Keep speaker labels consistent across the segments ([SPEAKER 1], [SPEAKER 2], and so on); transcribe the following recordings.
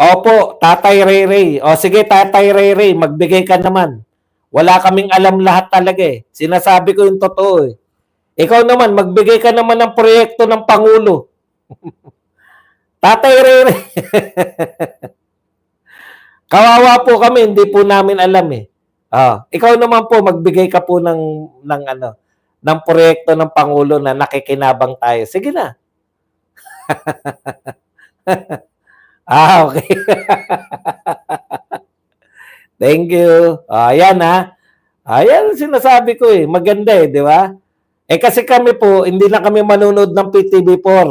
[SPEAKER 1] Opo, Tatay Ray Ray. O sige, Tatay Ray Ray, magbigay ka naman. Wala kaming alam lahat talaga eh. Sinasabi ko yung totoo eh. Ikaw naman, magbigay ka naman ng proyekto ng Pangulo. Tatay Ray Ray. Kawawa po kami, hindi po namin alam eh. Ikaw naman po, magbigay ka po ng ano, ng proyekto ng Pangulo na nakikinabang tayo. Sige na. Okay. Thank you. Ayan ha. Ayan sinasabi ko eh. Maganda eh, di ba? Eh kasi kami po, hindi na kami manunod ng PTV4.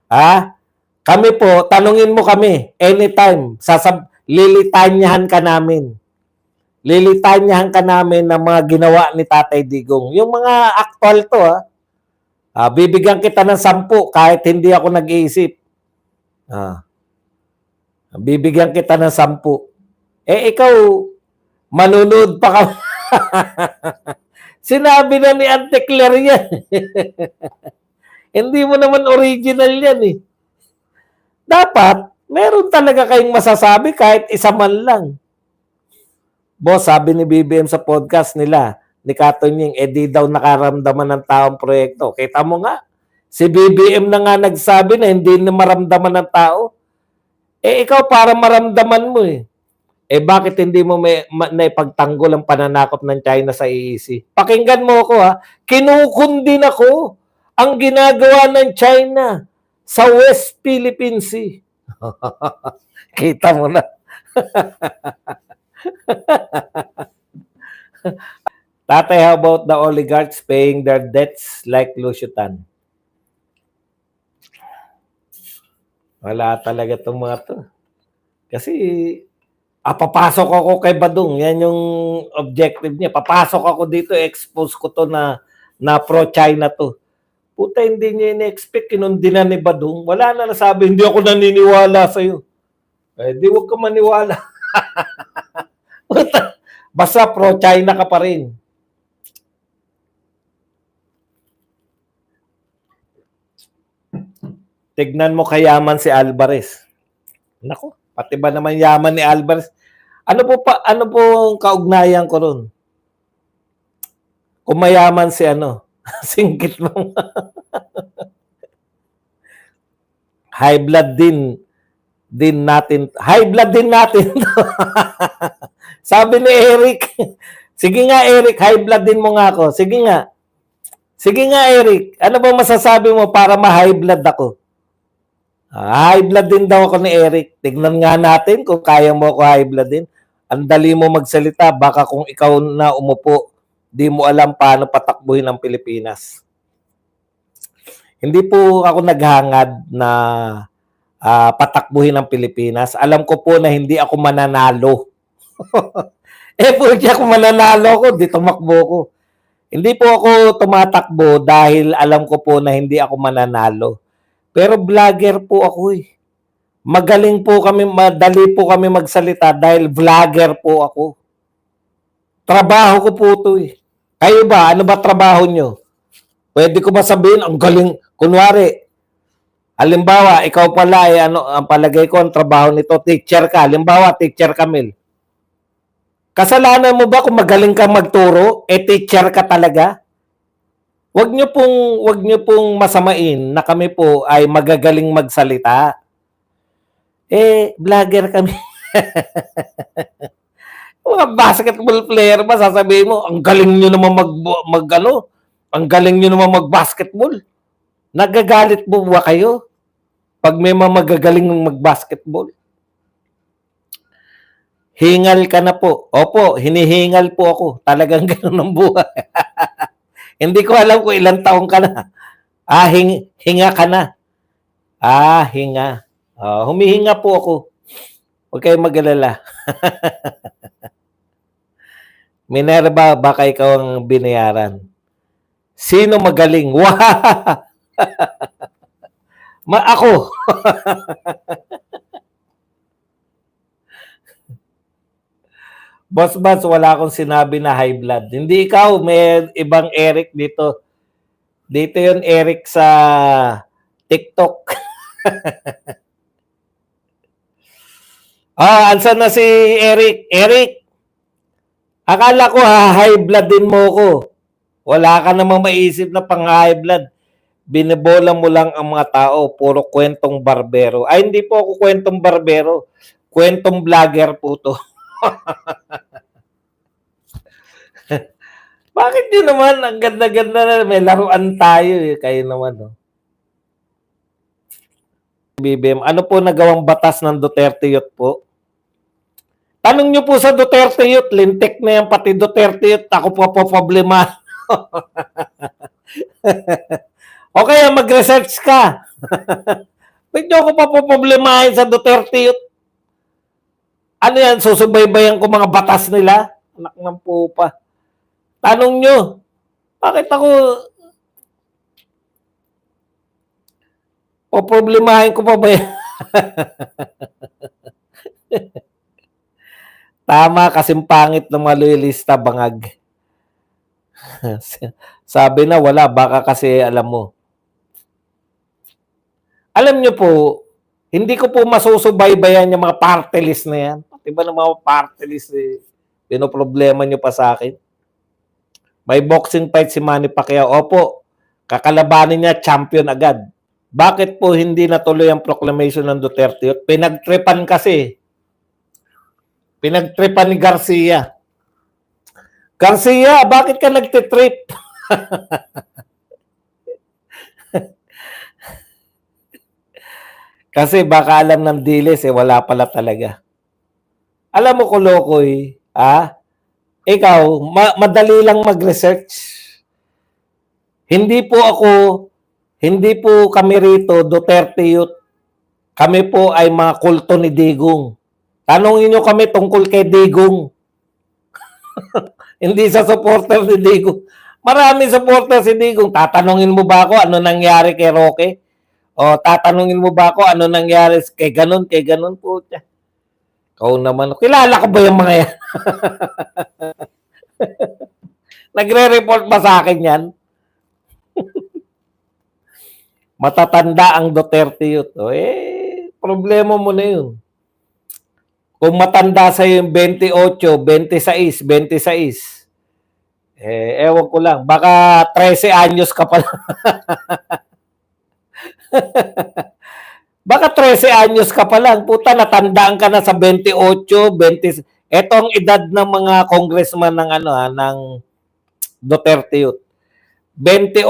[SPEAKER 1] Ha? Kami po, tanungin mo kami anytime. Lilitanyahan ka namin. Lilitanyahan ka namin ng mga ginawa ni Tatay Digong. Yung mga actual to ha. Bibigyan kita ng 10 kahit hindi ako nag-iisip. Bibigyan kita ng 10. Eh ikaw, manunod pa ka. Sinabi na ni Auntie Claire yan. Hindi mo naman original yan eh. Dapat, meron talaga kayong masasabi kahit isa man lang. Boss, sabi ni BBM sa podcast nila, ni Katonying, di daw nakaramdaman ng taong proyekto. Kita mo nga, si BBM na nga nagsabi na hindi na maramdaman ng tao. Ikaw para maramdaman mo eh. Bakit hindi mo naipagtanggol ang pananakop ng China sa EEC? Pakinggan mo ako ha. Kinukundin ako ang ginagawa ng China sa West Philippine Sea. Kita mo na. Tatay, how about the oligarchs paying their debts like Lucitan? Wala talaga itong mga to. Kasi papasok ako kay Badong. Yan yung objective niya. Papasok ako dito, expose ko to na pro-China to. Puta, hindi niya in-expect. Kinundinan ni Badong. Wala na nasabi, hindi ako naniniwala sa'yo. Di wag ka maniwala. Puta, basta pro-China ka pa rin. Tignan mo kayaman si Alvarez. Nako, pati ba naman yaman ni Alvarez? Ano po ang kaugnayan ko ron? Kung mayaman si singkit mo. High blood din natin. High blood din natin. Sabi ni Eric. Sige nga Eric, high blood din mo nga ako. Sige nga. Sige nga Eric, ano ba masasabi mo para ma-high blood ako? High blood din daw ako ni Eric. Tignan nga natin kung kaya mo ako high blood din. Ang dali mo magsalita. Baka kung ikaw na umupo, di mo alam paano patakbuhin ang Pilipinas. Hindi po ako naghangad na patakbuhin ang Pilipinas. Alam ko po na hindi ako mananalo. Po di ako mananalo ko, di tumakbo ko. Hindi po ako tumatakbo dahil alam ko po na hindi ako mananalo. Pero vlogger po ako eh. Magaling po kami, madali po kami magsalita dahil vlogger po ako. Trabaho ko po ito eh. Kayo ba? Ano ba trabaho nyo? Pwede ko ba sabihin, ang galing, kunwari, halimbawa, ikaw pala, ang palagay ko, ang trabaho nito, teacher ka. Halimbawa, teacher Camille. Kasalanan mo ba kung magaling kang magturo? Teacher ka talaga? Wag niyo pong masamain na kami po ay magagaling magsalita. Vlogger kami. Mga basketball player ba sasabihin mo, ang galing niyo naman ang galing niyo naman mag-basketball. Nagagalit mo ba kayo pag may mga magagaling mag-basketball? Hingal ka na po. Opo, hinihingal po ako. Talagang ganoon ang buhay. Hindi ko alam kung ilang taong ka na. Hinga ka na. Hinga. Humihinga po ako. Huwag kayong mag-alala. Minerva, baka ikaw ang binayaran. Sino magaling? Ako. Boss, wala akong sinabi na high blood. Hindi ikaw, may ibang Eric dito. Dito yun Eric sa TikTok. Ansan na si Eric? Eric, akala ko high blood din mo ko. Wala ka namang maisip na pang high blood. Binibola mo lang ang mga tao. Puro kwentong barbero. Ay, hindi po ako kwentong barbero. Kwentong vlogger po to. Bakit yun naman? Ang ganda-ganda na. May laruan tayo eh. Kayo naman. No? BBM, ano po nagawang batas ng Duterte Youth po? Tanong nyo po sa Duterte Youth. Lintik na yan. Pati Duterte Youth. Ako po problema. O kaya mag-research ka. Ba't nyo ako papoproblemahin sa Duterte Youth? Ano yan? Susubaybayan ko mga batas nila? Anak ng pupa. Tanong nyo. Bakit ako poproblemahin ko pa ba yan? Tama, kasing pangit ng mga loyalista, bangag. Sabi na wala, baka kasi alam mo. Alam nyo po, hindi ko po masusubaybayan yung mga party list na yan. Pati ba ng mga party list eh, pinoproblema nyo pa sa akin? May boxing fight si Manny Pacquiao. Opo, kakalabanin niya, champion agad. Bakit po hindi natuloy ang proclamation ng Duterte? Pinagtripan kasi. Pinagtripan ni Garcia. Garcia, bakit ka nagtitrip? Kasi baka alam ng dilis eh, wala pala talaga. Alam mo, Kolokoy, ikaw, madali lang mag-research. Hindi po kami rito, Duterte Youth. Kami po ay mga kulto ni Digong. Tanungin nyo kami tungkol kay Digong. Hindi sa supporter ni Digong. Maraming supporter si Digong. Tatanungin mo ba ako ano nangyari kay Roque? O tatanungin mo ba ako ano nangyari kay ganun po siya. Ikaw naman. Kilala ko ba yung mga yan? Nagre-report ba sa akin yan? Matatanda ang Duterte Youth. Problema mo na yun. Kung matanda sa'yo yung 28, 26, 26, ewan ko lang. Baka 13 anyos ka pa lang. Baka 13 anyos ka pa lang. Puta, natandaan ka na sa 28, 20. Ito ang edad ng mga congressman ng ng Duterte Youth. 28,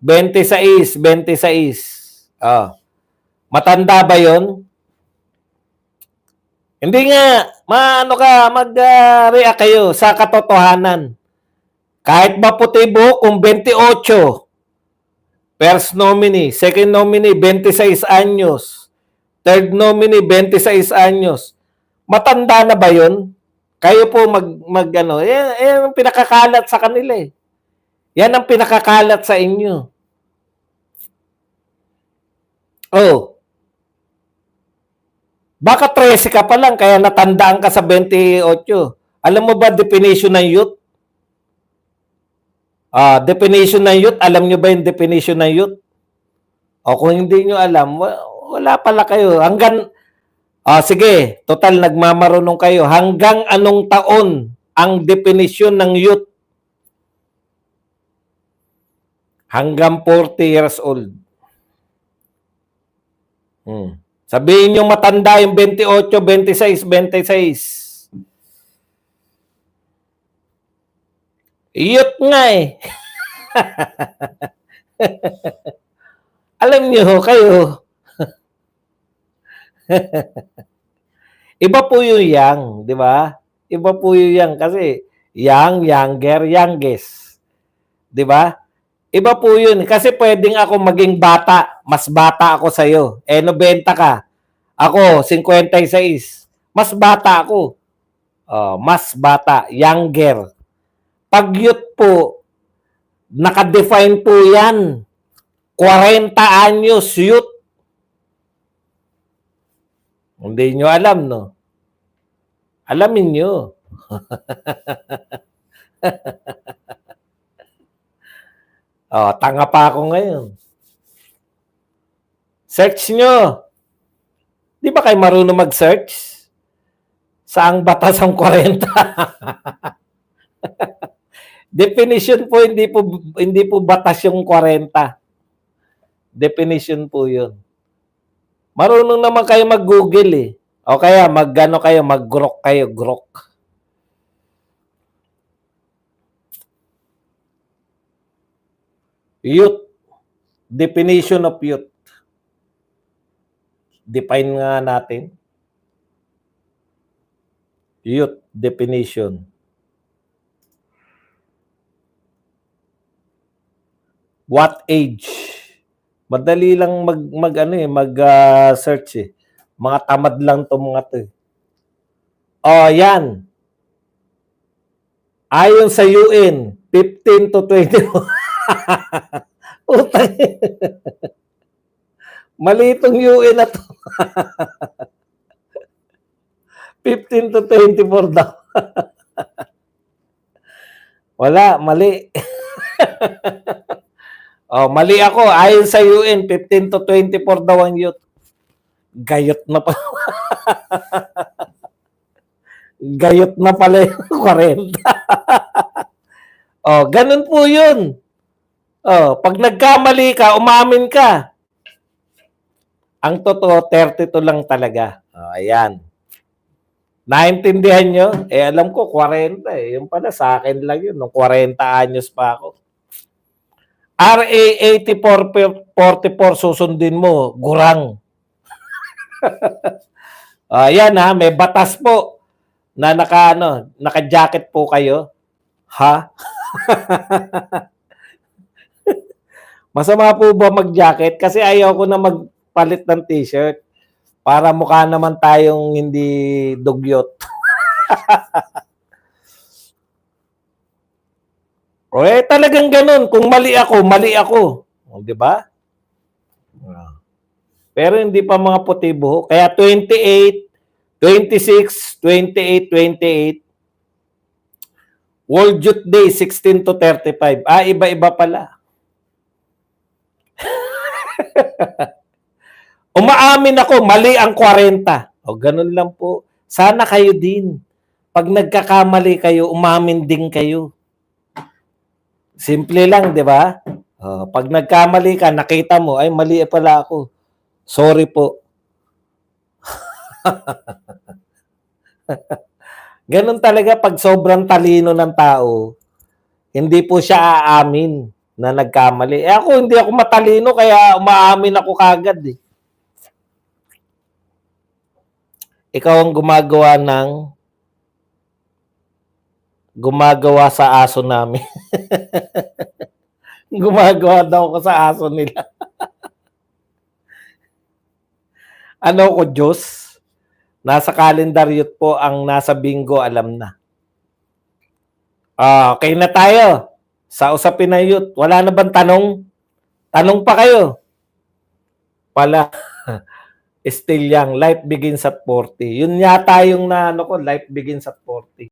[SPEAKER 1] 26, 26. Matanda ba 'yon? Hindi nga, mag-react kayo sa katotohanan. Kahit ba puti buhok kung 28, first nominee, second nominee, 26 anyos, third nominee, 26 anyos. Matanda na ba yun? Kayo po yan ang pinakakalat sa kanila eh. Yan ang pinakakalat sa inyo. Baka 13 ka pa lang, kaya natandaan ka sa 28. Alam mo ba definition ng youth? Definition ng youth, alam nyo ba yung definition ng youth? O kung hindi nyo alam, wala pala kayo. Sige, total nagmamarunong kayo. Hanggang anong taon ang definition ng youth? Hanggang 40 years old. Sabihin nyo matanda yung 28, 26, 26. Youth nga eh. Alam nyo, kayo. Iba po yung young, di ba? Iba po yung young kasi young, younger, youngest. Di ba? Iba po yun. Kasi pwedeng ako maging bata. Mas bata ako sa'yo. 90 ka. Ako, 56. Mas bata ako. Mas bata. Younger. Pag youth po, nakadefine po yan. 40 anyos youth. Hindi nyo alam, no? Alamin nyo. Tanga pa ako ngayon. Search nyo. Di ba kayo marunong mag-search? Saang batas ang 40? Definition po, hindi po batas yung 40. Definition po 'yun. Marunong naman kayo mag-Google eh. O kaya mag-ano kayo, mag-grok kayo, grok. Youth. Definition of youth. Define nga natin. Youth definition. What age? Madali lang mag-search eh. Mga tamad lang 'tong mga 'to. Oh, 'yan. Ayon sa UN, 15 to 21. Utang. Mali itong UN na 'to. 15 to 24 daw. Wala, mali. Oh, mali ako. Ayon sa UN, 15 to 24 daw ang youth. Gayot na pa. Gayot na pala yung 40. Oh, ganun po 'yun. Oh, pag nagkamali ka, umamin ka. Ang totoo, 32 lang talaga. Oh, ayan. Naintindihan nyo? Alam ko, 40 eh. Yung pala, sa akin lang yun. Nung 40 anyos pa ako. RA 8444, susundin mo. Gurang. Ayan ha, may batas po na naka-jacket po kayo. Ha? Masama po ba mag-jacket? Kasi ayaw ko na magpalit ng t-shirt. Para mukha naman tayong hindi dugyot. O talagang ganun. Kung mali ako, mali ako. O, di ba? Pero hindi pa mga puti buhok. Kaya 28, 26, 28, 28. World Youth Day, 16 to 35. Iba-iba pala. Umaamin ako, mali ang 40. O, ganun lang po. Sana kayo din. Pag nagkakamali kayo, umamin din kayo. Simple lang, di ba? Pag nagkamali ka, nakita mo, ay mali pala ako. Sorry po. Ganun talaga pag sobrang talino ng tao, hindi po siya aamin na nagkamali. Ako, hindi ako matalino, kaya umaamin ako kagad eh. Ikaw ang gumagawa sa aso namin. Gumagawa daw ko sa aso nila. Ano ko, Diyos? Nasa kalendaryo po ang nasa bingo, alam na. Okay na tayo. Sa usapin na youth, wala na bang tanong? Tanong pa kayo. Pala. Still young, life begins at 40. Yun yata yung life begins at 40.